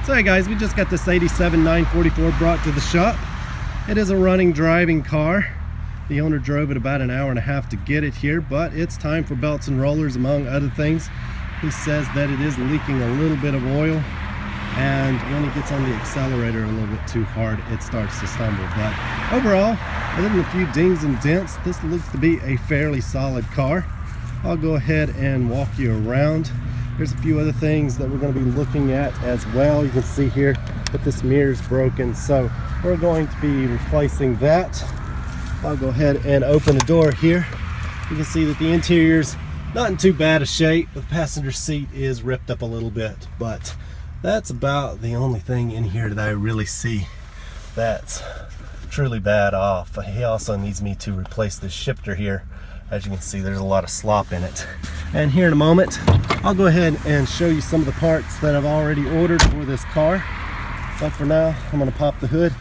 So hey guys, we just got this 87 944 brought to the shop. It is a running, driving car. The owner drove it about an hour and a half to get it here, but it's time for belts and rollers among other things. He says that it is leaking a little bit of oil, and when he gets on the accelerator a little bit too hard, it starts to stumble. But overall, other than a few dings and dents, this looks to be a fairly solid car. I'll go ahead and walk you around. There's a few other things that we're going to be looking at as well. You can see here that this mirror is broken, so we're going to be replacing that. I'll go ahead and open the door here. You can see that the interior's not in too bad a shape. The passenger seat is ripped up a little bit, but that's about the only thing in here that I really see that's truly bad off. He also needs me to replace this shifter here. As you can see, there's a lot of slop in it. And here in a moment, I'll go ahead and show you some of the parts that I've already ordered for this car. But for now, I'm going to pop the hood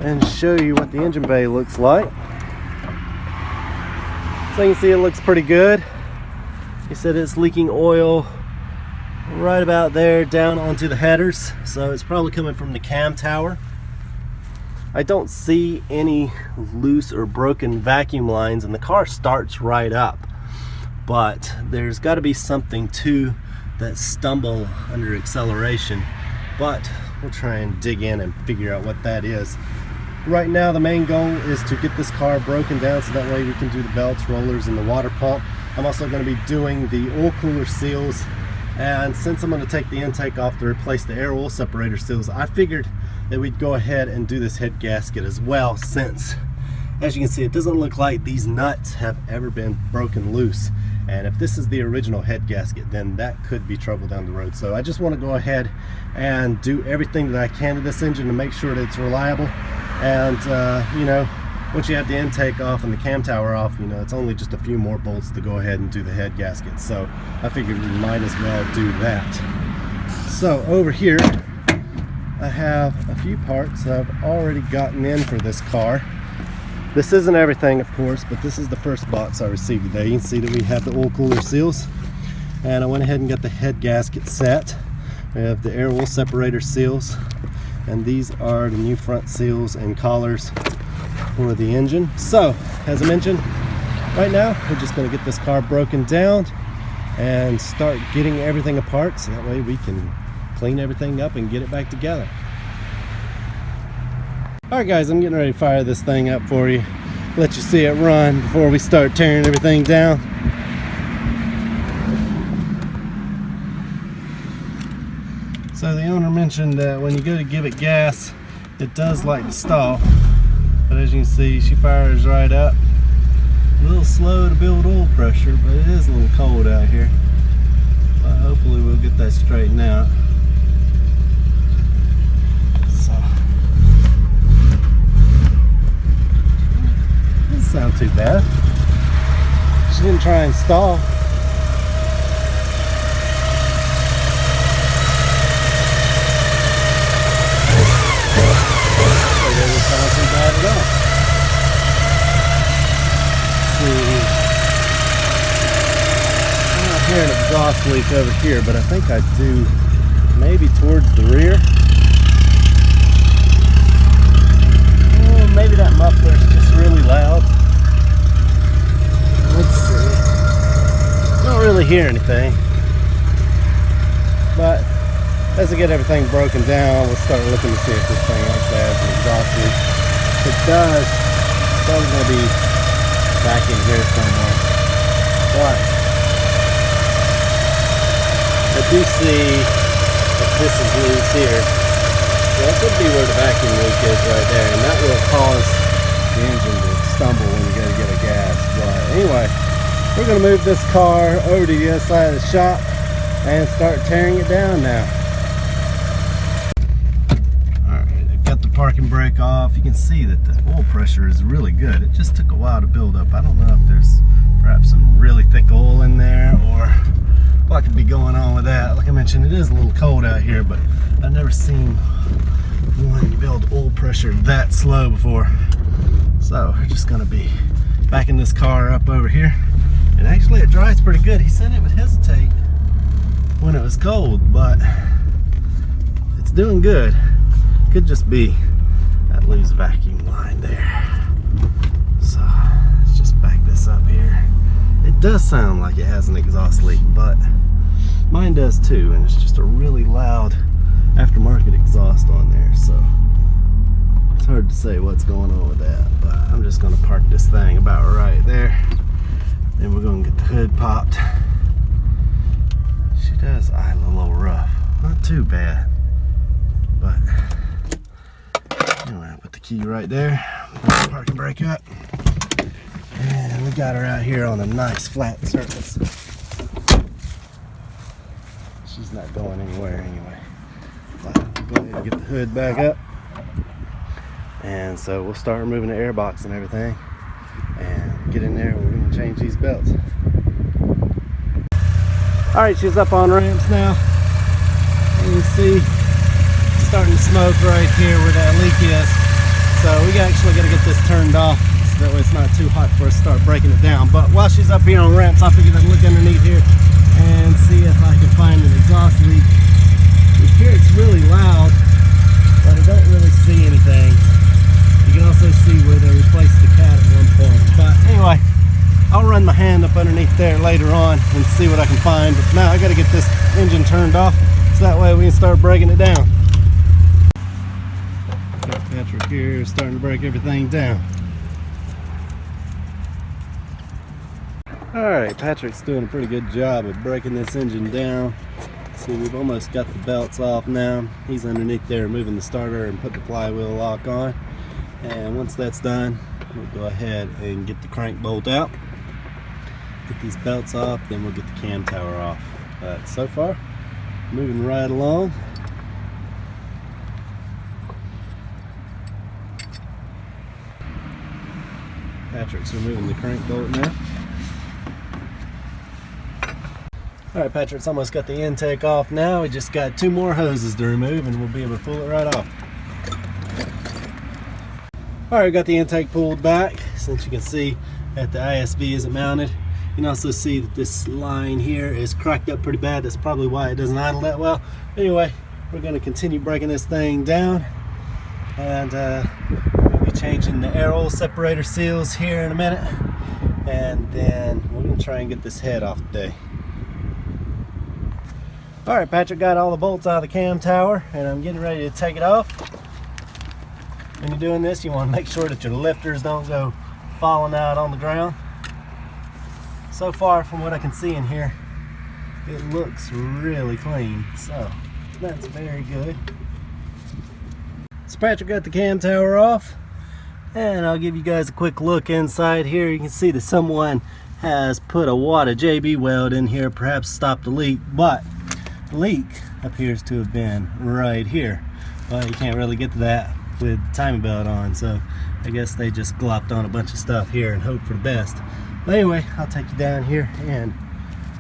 and show you what the engine bay looks like. So you can see it looks pretty good. He said it's leaking oil right about there down onto the headers, so it's probably coming from the cam tower. I don't see any loose or broken vacuum lines, and the car starts right up, but there's got to be something to that stumble under acceleration, but we'll try and dig in and figure out what that is. Right now the main goal is to get this car broken down so that way we can do the belts, rollers, and the water pump. I'm also going to be doing the oil cooler seals, and since I'm going to take the intake off to replace the air oil separator seals, I figured that we'd go ahead and do this head gasket as well, since as you can see it doesn't look like these nuts have ever been broken loose, and if this is the original head gasket, then that could be trouble down the road. So I just want to go ahead and do everything that I can to this engine to make sure that it's reliable. And you know, once you have the intake off and the cam tower off, you know, it's only just a few more bolts to go ahead and do the head gasket. So I figured we might as well do that. So over here I have a few parts that I've already gotten in for this car. This isn't everything, of course, but this is the first box I received today. You can see that we have the oil cooler seals, and I went ahead and got the head gasket set. We have the air oil separator seals, and these are the new front seals and collars for the engine. So as I mentioned, right now we're just going to get this car broken down and start getting everything apart, so that way we can clean everything up and get it back together. Alright guys, I'm getting ready to fire this thing up for you, let you see it run before we start tearing everything down. So the owner mentioned that when you go to give it gas, it does like to stall, but as you can see, she fires right up. A little slow to build oil pressure, but it is a little cold out here. But hopefully we'll get that straightened out. Sound too bad. She didn't try and stall. It doesn't sound too bad at all. I'm not hearing an exhaust leak over here, but I think I do maybe towards the rear. Oh, maybe that muffler's just really loud. Let's see. Don't really hear anything, but as I get everything broken down, we'll start looking to see if this thing actually has an exhaust leak. If it does, it's probably going to be back in here somewhere. But I do see that this is loose here. So that could be where the vacuum leak is right there, and that will cause the engine to stumble when you go to get a gas. But anyway, we're going to move this car over to the other side of the shop and start tearing it down now. Alright, I've got the parking brake off. You can see that the oil pressure is really good. It just took a while to build up. I don't know if there's perhaps some really thick oil in there or what could be going on with that. Like I mentioned, it is a little cold out here, but I've never seen one build oil pressure that slow before. So we're just going to be backing this car up over here, and actually it dries pretty good. He said it would hesitate when it was cold, but it's doing good. Could just be that loose vacuum line there. So let's just back this up here. It does sound like it has an exhaust leak, but mine does too, and it's just a really loud aftermarket exhaust on there, so it's hard to say what's going on with that. But I'm just going to park this thing about right there. Then we're going to get the hood popped. She does idle a little rough. Not too bad. But anyway, I'll put the key right there. Put the parking brake up. And we got her out here on a nice flat surface. She's not going anywhere anyway. But go ahead and get the hood back up. And so we'll start removing the air box and everything. And get in there, we're going to change these belts. Alright, she's up on ramps now. And you see, it's starting to smoke right here where that leak is. So we actually got to get this turned off so that way it's not too hot for us to start breaking it down. But while she's up here on ramps, I figured I'd look underneath here and see if I can find an exhaust leak. You hear it's really loud, but I don't really see anything. You can also see where they replaced the cat at one point. But anyway, I'll run my hand up underneath there later on and see what I can find. But now I got to get this engine turned off so that way we can start breaking it down. Got Patrick here starting to break everything down. Alright, Patrick's doing a pretty good job of breaking this engine down. See, we've almost got the belts off now. He's underneath there removing the starter and put the flywheel lock on. And once that's done, we'll go ahead and get the crank bolt out. Get these belts off, then we'll get the cam tower off. But so far, moving right along. Patrick's removing the crank bolt now. Alright, Patrick's almost got the intake off now. We just got 2 more hoses to remove and we'll be able to pull it right off. Alright, got the intake pulled back. Since you can see that the ISB isn't mounted. You can also see that this line here is cracked up pretty bad. That's probably why it doesn't idle that well. Anyway, we're going to continue breaking this thing down. And we'll be changing the air oil separator seals here in a minute. And then we're going to try and get this head off today. Alright, Patrick got all the bolts out of the cam tower and I'm getting ready to take it off. When you're doing this, you want to make sure that your lifters don't go falling out on the ground. So far, from what I can see in here, it looks really clean, so that's very good. So Patrick got the cam tower off, and I'll give you guys a quick look inside here. You can see that someone has put a wad of JB weld in here, perhaps stopped the leak, but the leak appears to have been right here. But you can't really get to that with the timing belt on, so I guess they just glopped on a bunch of stuff here and hope for the best. But anyway, I'll take you down here and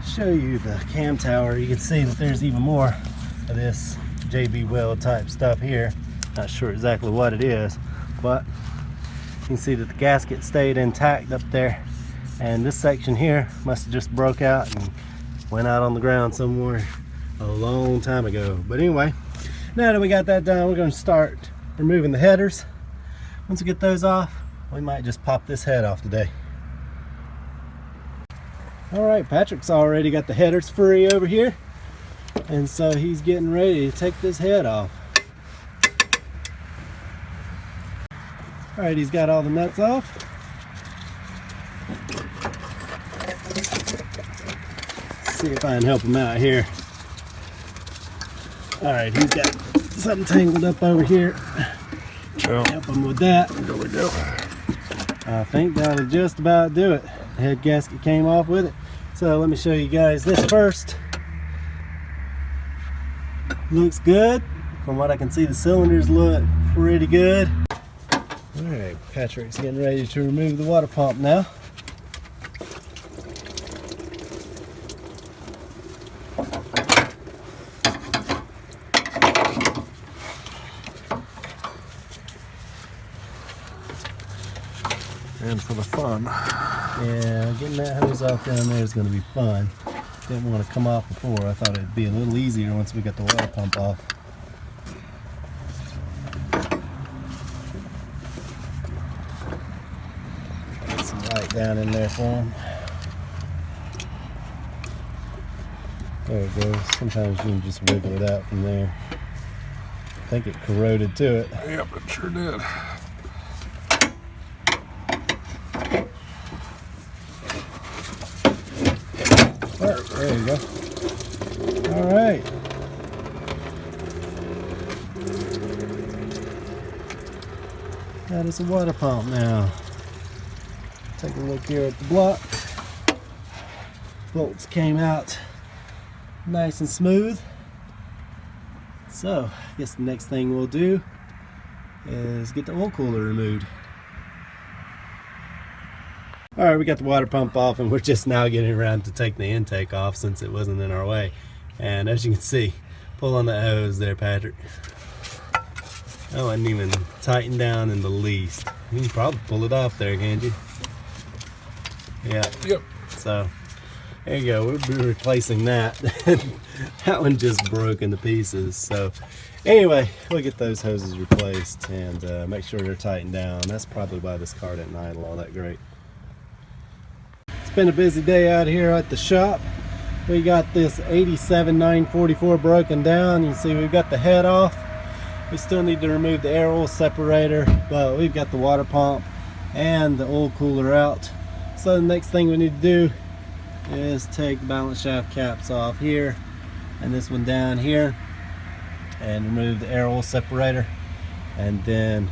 show you the cam tower. You can see that there's even more of this JB weld type stuff here. Not sure exactly what it is, but you can see that the gasket stayed intact up there, and this section here must have just broke out and went out on the ground somewhere a long time ago. But anyway, now that we got that done, we're going to start removing the headers. Once we get those off, we might just pop this head off today. Alright, Patrick's already got the headers free over here, and so he's getting ready to take this head off. Alright, he's got all the nuts off. Let's see if I can help him out here. Alright, he's got something tangled up over here. Help him with that. There we go. I think that'll just about do it. The head gasket came off with it. So let me show you guys this first. Looks good. From what I can see, the cylinders look pretty good. Alright, Patrick's getting ready to remove the water pump now. And for the fun. Yeah, getting that hose off down there is going to be fun. Didn't want to come off before. I thought it'd be a little easier once we got the water pump off. it down in there for him. There it goes. Sometimes you can just wiggle it out from there. I think it corroded to it. Yep, it sure did. Oh, there you go. All right. That is a water pump now. Take a look here at the block. Bolts came out nice and smooth. So, I guess the next thing we'll do is get the oil cooler removed. Alright, we got the water pump off and we're just now getting around to take the intake off since it wasn't in our way. And as you can see, pull on the hose there, Patrick. That wasn't even tightened down in the least. You can probably pull it off there, can't you? Yeah. Yep. So, there you go. We'll be replacing that. That one just broke into pieces. So, anyway, we'll get those hoses replaced and make sure they're tightened down. That's probably why this car didn't idle all that great. It's been a busy day out here at the shop. We got this 87 944 broken down. You can see we've got the head off. We still need to remove the air oil separator, but we've got the water pump and the oil cooler out. So the next thing we need to do is take the balance shaft caps off here and this one down here and remove the air oil separator, and then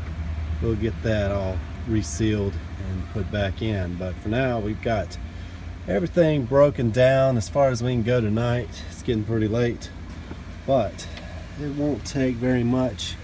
we'll get that all resealed and put back in. But for now, we've got everything broken down as far as we can go tonight. It's getting pretty late, but it won't take very much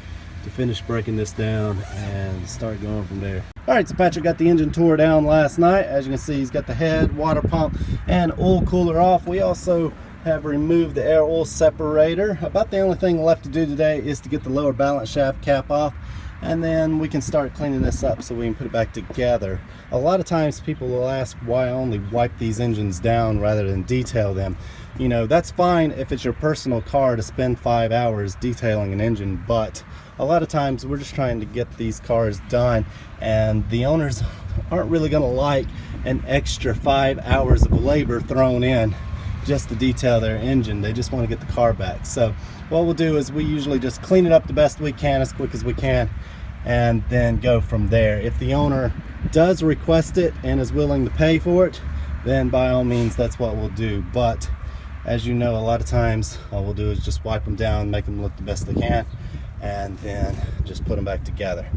to finish breaking this down and start going from there. Alright, so Patrick got the engine tore down last night. As you can see, he's got the head, water pump, and oil cooler off. We also have removed the air oil separator. About the only thing left to do today is to get the lower balance shaft cap off, and then we can start cleaning this up so we can put it back together. A lot of times people will ask why I only wipe these engines down rather than detail them. You know, that's fine if it's your personal car to spend 5 hours detailing an engine, but a lot of times we're just trying to get these cars done, and the owners aren't really going to like an extra 5 hours of labor thrown in just to detail their engine. They just want to get the car back. So what we'll do is we usually just clean it up the best we can, as quick as we can, and then go from there. If the owner does request it and is willing to pay for it, then by all means that's what we'll do. But as you know, a lot of times all we'll do is just wipe them down, make them look the best they can, and then just put them back together.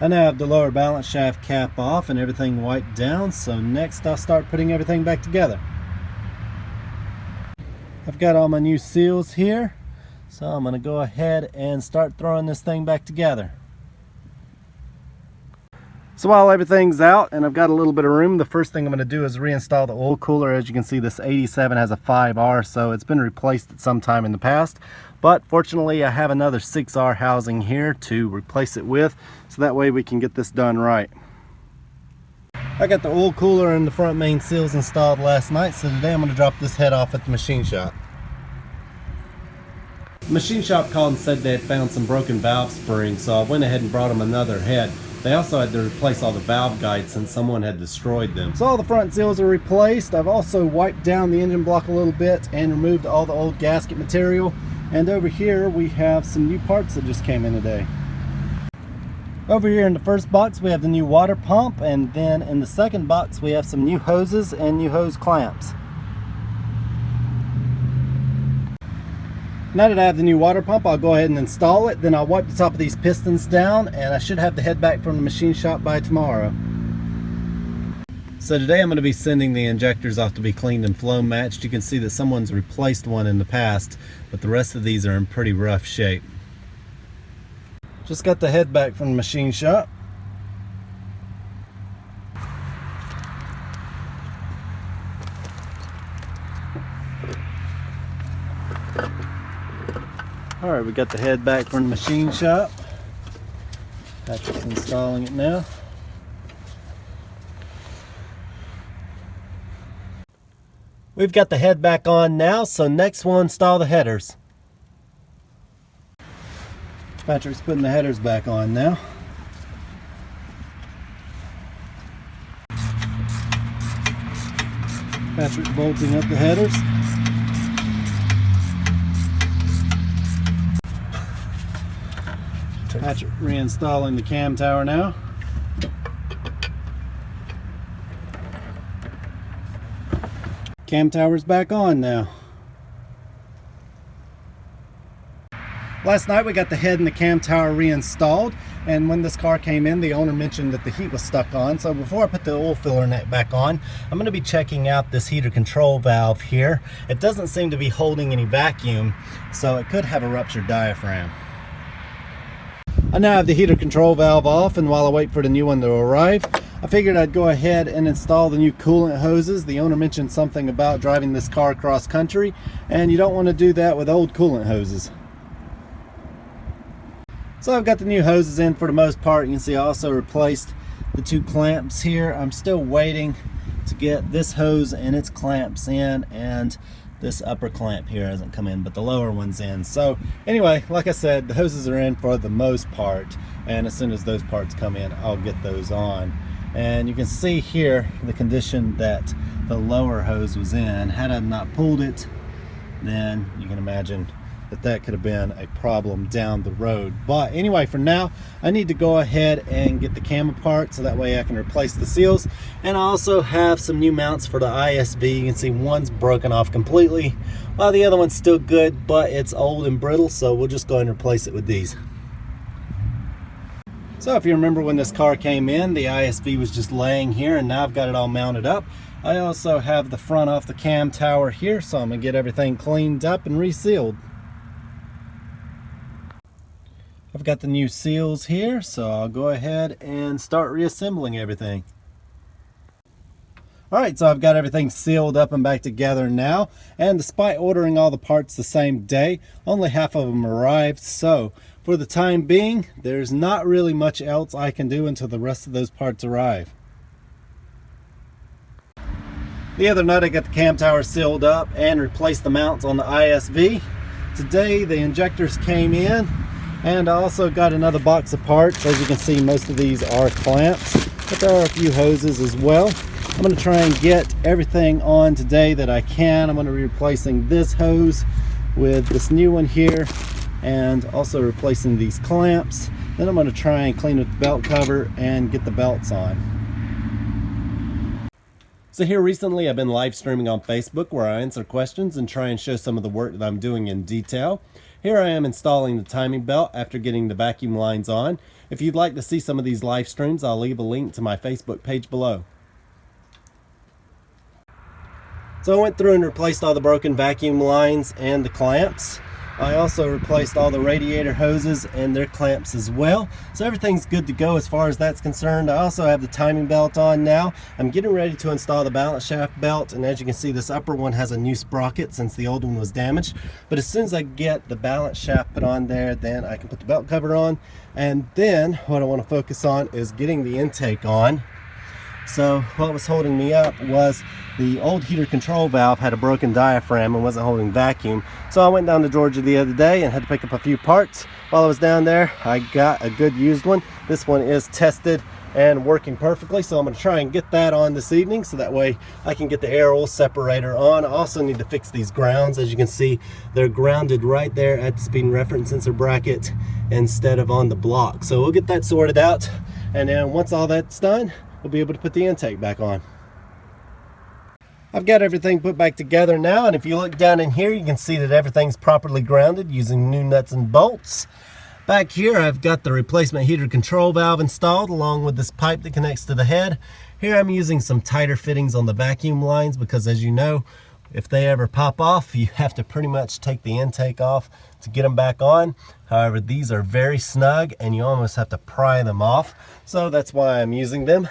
I now have the lower balance shaft cap off and everything wiped down, so next I'll start putting everything back together. I've got all my new seals here, so I'm going to go ahead and start throwing this thing back together. So while everything's out and I've got a little bit of room, the first thing I'm going to do is reinstall the oil cooler. As you can see, this 87 has a 5R, so it's been replaced at some time in the past. But fortunately, I have another 6R housing here to replace it with, so that way we can get this done right. I got the oil cooler and the front main seals installed last night, so today I'm going to drop this head off at the machine shop. The machine shop called and said they had found some broken valve springs, so I went ahead and brought them another head. They also had to replace all the valve guides since someone had destroyed them. So all the front seals are replaced. I've also wiped down the engine block a little bit and removed all the old gasket material. And over here we have some new parts that just came in today. Over here in the first box we have the new water pump, and then in the second box we have some new hoses and new hose clamps. Now that I have the new water pump, I'll go ahead and install it. Then I'll wipe the top of these pistons down, and I should have the head back from the machine shop by tomorrow. So today I'm going to be sending the injectors off to be cleaned and flow matched. You can see that someone's replaced one in the past, but the rest of these are in pretty rough shape. Just got the head back from the machine shop. Alright, we got the head back from the machine shop. Patrick's installing it now. We've got the head back on now, so next we'll install the headers. Patrick's putting the headers back on now. Patrick bolting up the headers. Patrick reinstalling the cam tower now. Cam tower's back on now. Last night we got the head and the cam tower reinstalled, and when this car came in, the owner mentioned that the heat was stuck on. So before I put the oil filler net back on, I'm going to be checking out this heater control valve here. It doesn't seem to be holding any vacuum, so it could have a ruptured diaphragm. I now have the heater control valve off, and while I wait for the new one to arrive, I figured I'd go ahead and install the new coolant hoses. The owner mentioned something about driving this car cross country, and you don't want to do that with old coolant hoses. So I've got the new hoses in for the most part. You can see I also replaced the two clamps here. I'm still waiting to get this hose and its clamps in, and this upper clamp here hasn't come in, but the lower one's in. So anyway, like I said, the hoses are in for the most part, and as soon as those parts come in, I'll get those on. And you can see here the condition that the lower hose was in. Had I not pulled it, then you can imagine that could have been a problem down the road. But anyway, for now, I need to go ahead and get the cam apart so that way I can replace the seals. And I also have some new mounts for the ISV. You can see one's broken off completely, while the other one's still good, but it's old and brittle, so we'll just go ahead and replace it with these. So if you remember when this car came in, the ISV was just laying here, and now I've got it all mounted up. I also have the front off the cam tower here, so I'm gonna get everything cleaned up and resealed. I've got the new seals here, so I'll go ahead and start reassembling everything. Alright, so I've got everything sealed up and back together now, and despite ordering all the parts the same day, only half of them arrived, so for the time being, there's not really much else I can do until the rest of those parts arrive. The other night I got the cam tower sealed up and replaced the mounts on the ISV. Today the injectors came in, and I also got another box of parts. As you can see, most of these are clamps, but there are a few hoses as well. I'm going to try and get everything on today that I can. I'm going to be replacing this hose with this new one here, and also replacing these clamps. Then I'm going to try and clean with the belt cover and get the belts on. So here recently I've been live streaming on Facebook where I answer questions and try and show some of the work that I'm doing in detail. Here I am installing the timing belt after getting the vacuum lines on. If you'd like to see some of these live streams, I'll leave a link to my Facebook page below. So I went through and replaced all the broken vacuum lines and the clamps. I also replaced all the radiator hoses and their clamps as well. So everything's good to go as far as that's concerned. I also have the timing belt on now. I'm getting ready to install the balance shaft belt, and as you can see, this upper one has a new sprocket since the old one was damaged. But as soon as I get the balance shaft put on there, then I can put the belt cover on. And then what I want to focus on is getting the intake on. So what was holding me up was the old heater control valve had a broken diaphragm and wasn't holding vacuum. So I went down to Georgia the other day and had to pick up a few parts. While I was down there, I got a good used one. This one is tested and working perfectly, so I'm going to try and get that on this evening so that way I can get the air oil separator on. I also need to fix these grounds. As you can see, they're grounded right there at the speed and reference sensor bracket instead of on the block. So we'll get that sorted out, and then once all that's done, we'll be able to put the intake back on. I've got everything put back together now, and if you look down in here, you can see that everything's properly grounded using new nuts and bolts. Back here, I've got the replacement heater control valve installed along with this pipe that connects to the head. Here I'm using some tighter fittings on the vacuum lines because, as you know, if they ever pop off, you have to pretty much take the intake off to get them back on. However, these are very snug and you almost have to pry them off, so that's why I'm using them.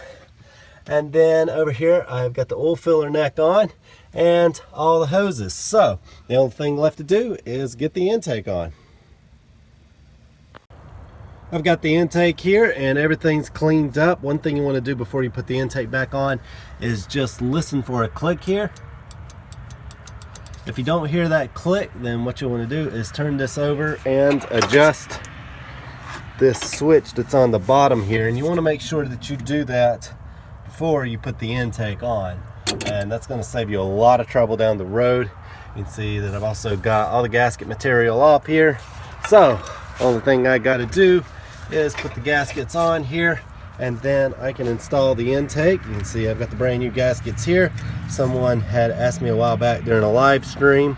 And then over here I've got the oil filler neck on and all the hoses. So the only thing left to do is get the intake on. I've got the intake here and everything's cleaned up. One thing you want to do before you put the intake back on is just listen for a click here. If you don't hear that click, then what you want to do is turn this over and adjust this switch that's on the bottom here, and you want to make sure that you do that before you put the intake on. and that's going to save you a lot of trouble down the road. You can see that I've also got all the gasket material off here. So only thing I got to do is put the gaskets on here, and then I can install the intake. You can see I've got the brand new gaskets here. Someone had asked me a while back during a live stream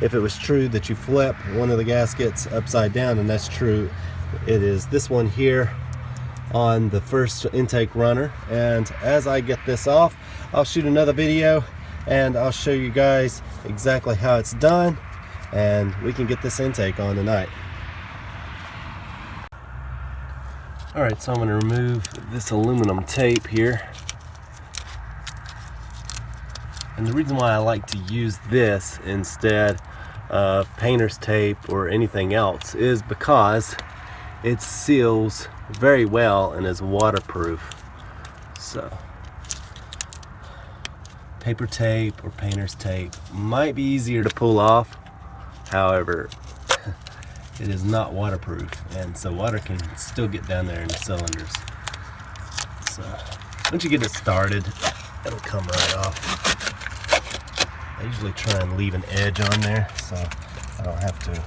if it was true that you flip one of the gaskets upside down, and that's true. It is this one here on the first intake runner, and as I get this off, I'll shoot another video and I'll show you guys exactly how it's done, and we can get this intake on tonight. Alright, so I'm going to remove this aluminum tape here. And the reason why I like to use this instead of painter's tape or anything else is because it seals very well and is waterproof. So paper tape or painter's tape might be easier to pull off, however it is not waterproof, and so water can still get down there in the cylinders. So once you get it started, it'll come right off. I usually try and leave an edge on there so I don't have to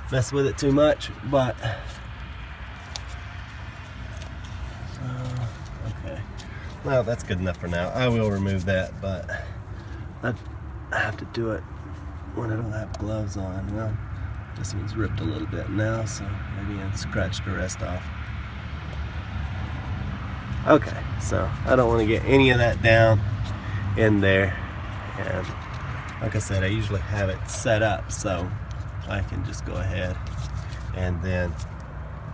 mess with it too much, but okay, well, that's good enough for now. I will remove that, but I have to do it when I don't have gloves on. Well, this one's ripped a little bit now, so maybe I'll scratch the rest off. Okay, so I don't want to get any of that down in there, and like I said, I usually have it set up so I can just go ahead and then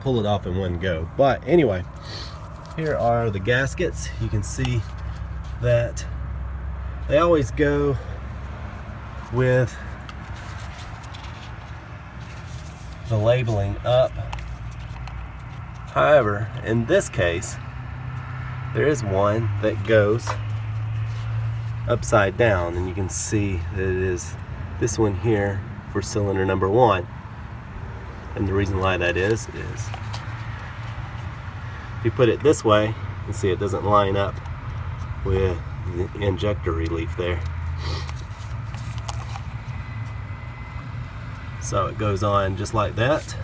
pull it off in one go. But anyway, here are the gaskets. You can see that they always go with the labeling up. However, in this case, there is one that goes upside down, and you can see that it is this one here for cylinder number 1. And the reason why that is if you put it this way, you can see it doesn't line up with the injector relief there. So it goes on just like that,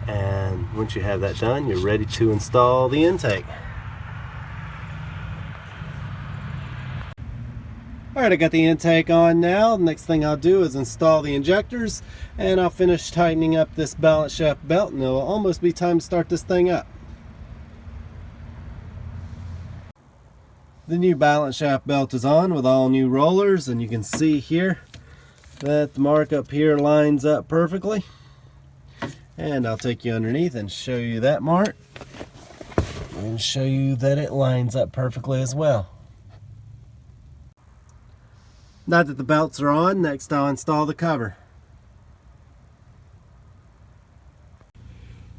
and once you have that done, you're ready to install the intake. Alright, I got the intake on now. The next thing I'll do is install the injectors, and I'll finish tightening up this balance shaft belt, and it'll almost be time to start this thing up. The new balance shaft belt is on with all new rollers, and you can see here that the mark up here lines up perfectly, and I'll take you underneath and show you that mark and show you that it lines up perfectly as well. Now that the belts are on, next I'll install the cover.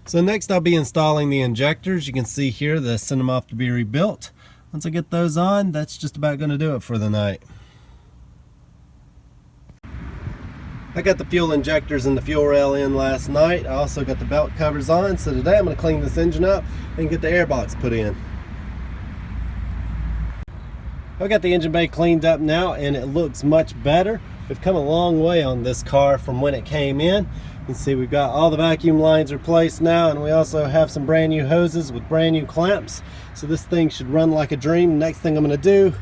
So next I'll be installing the injectors. You can see here that I sent them off to be rebuilt. Once I get those on, that's just about going to do it for the night. I got the fuel injectors and the fuel rail in last night. I also got the belt covers on, so today I'm going to clean this engine up and get the air box put in. I've got the engine bay cleaned up now, and it looks much better. We've come a long way on this car from when it came in. You can see we've got all the vacuum lines replaced now, and we also have some brand new hoses with brand new clamps. So this thing should run like a dream. Next thing I'm going to do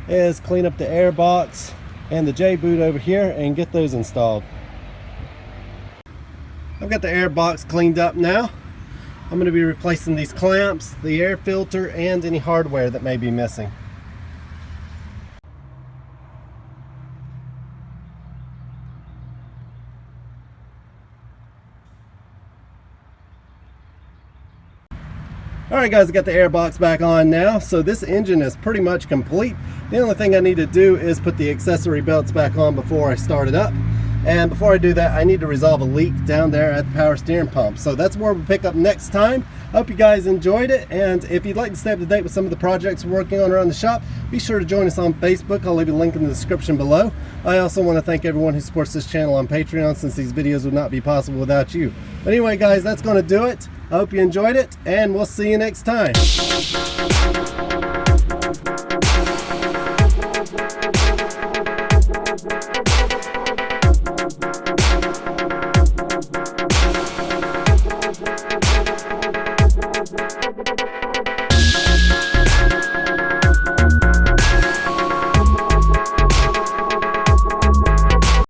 is clean up the air box and the J-boot over here and get those installed. I've got the air box cleaned up now. I'm going to be replacing these clamps, the air filter, and any hardware that may be missing. Alright guys, I got the air box back on now, so this engine is pretty much complete. The only thing I need to do is put the accessory belts back on before I start it up. And before I do that, I need to resolve a leak down there at the power steering pump. So that's where we'll pick up next time. Hope you guys enjoyed it, and if you'd like to stay up to date with some of the projects we're working on around the shop, be sure to join us on Facebook. I'll leave a link in the description below. I also want to thank everyone who supports this channel on Patreon, since these videos would not be possible without you. But anyway guys, that's going to do it. I hope you enjoyed it, and we'll see you next time.